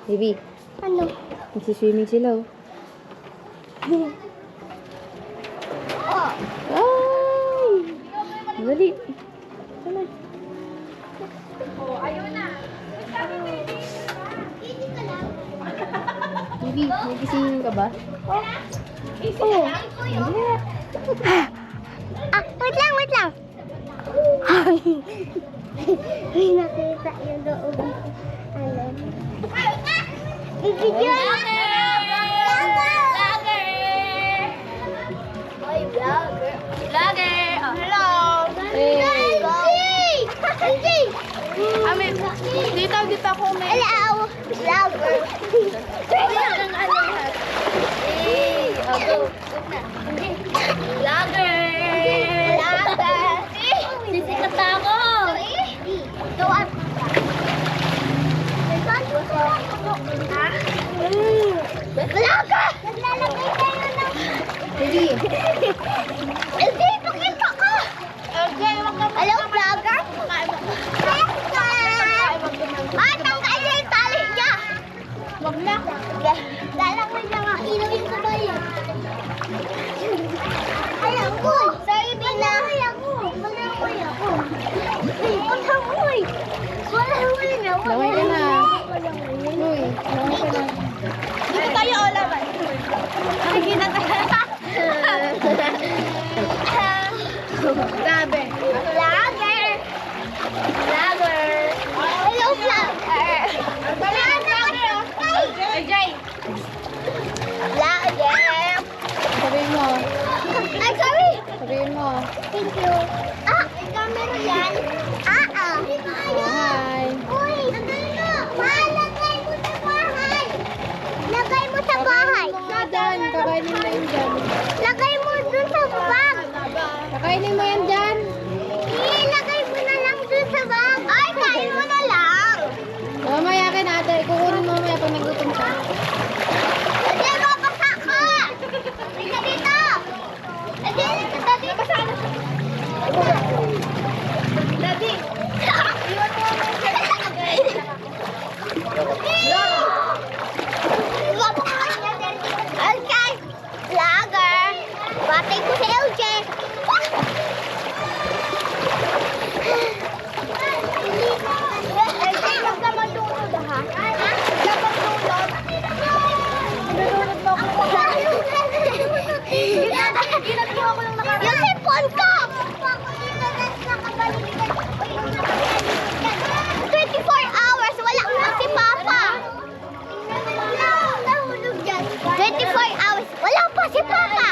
Baby, Ano? nagsiswimming sila oh. Oh. Ay! Dali. Sana. Baby, nagising ka ba? Oh. Dali. Ah, wait lang, wait lang. Ay. May nakita yung loob. Ano? Bibidyo na. Oy, vlogger. Vlogger! Oh, hello! Hey! Hindi! Amin, dito ako may... Hello! Vlogger. Ang ano lahat. Hey! Oh, go. Go na. Vlogger! Vlogger. Sisikat na ako! Go up. Vlogger! Naglalagay kayo ng... Baby, LJ, pakita ka! LJ, wag ka Hello, vlogger? Ay, tanggalin niya yung tali niya! Wag na. Lalakay niya nga, ilaw yung sabay. Alam ko! Sorry, Bina! Ako! Malakoy ako! Malakoy! Malakoy na! laway ka na. Uy, laway ka na. Dito tayo, Olaman. Nakikita tayo. Grabe. Vlogger! Vlogger! Hello, vlogger! LJ! Vlogger! Sabihin mo. Ay, sorry! Sabihin mo. Thank you. Ah, may camera yan. Hi. Uy! Lagay mo sa bahay! Lagay mo sa bahay! Mga dyan, kakainin mo yan dyan. Lagay mo dun sa bag! Kakainin mo yan dyan. Ilagay mo na lang dun sa bag! Ay, kain mo na lang! Mamaya ka na ate. Kukunin mo mamaya pag nagutom ka. Hindi mo basa ka! Hindi dito! Hindi dito! Basa na siya! Daddy! Iwan mo ang Okay, vlogger. Batay ko si LJ. LJ, huwag ka matulog ha? Huwag ka matulog. Natulog ba ako? Ginagawa ko lang nakaraan. Yung cellphone ko! 24 hours, wala na si Papa. 24 hours, wala pa si Papa.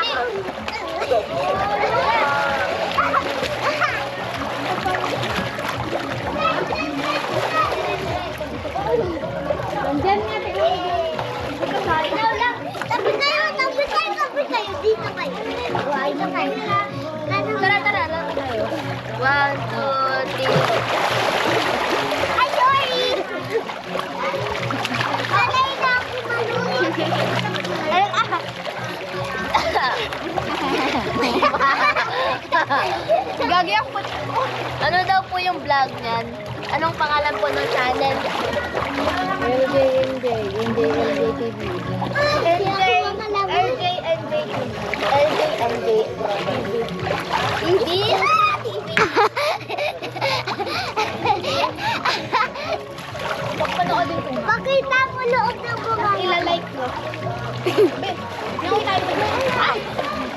Nandyan nga. Ikaw lang. Tapos kayo. Dito kayo. Dito kayo. Tara, lang tayo. 1, 2, 3. Ay, sorry. Sanay na ako malunod. Gagi ako. Ano daw po yung vlog niyan? Anong pangalan po ng channel? LJ TV. LJ TV. Panoodin ko. Pakita mo loob ng buhay. Ilalike mo. Yung tayo. Ay!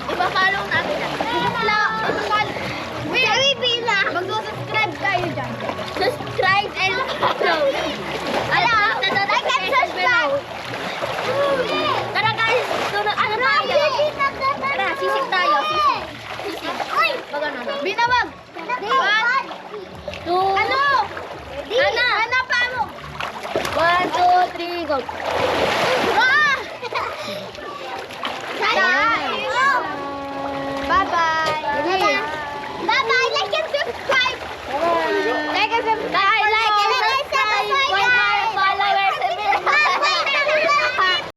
Ipa-follow natin na. Sorry, Bina. Mag-subscribe kayo dyan. Subscribe and follow. Hello. I can subscribe. Tara guys, ano tayo? Tara, sisig tayo. Sisig. Uy! Mag-ano na. Binawag. 1, 2, Ano? Ana, paano? 1, 2, 3, go.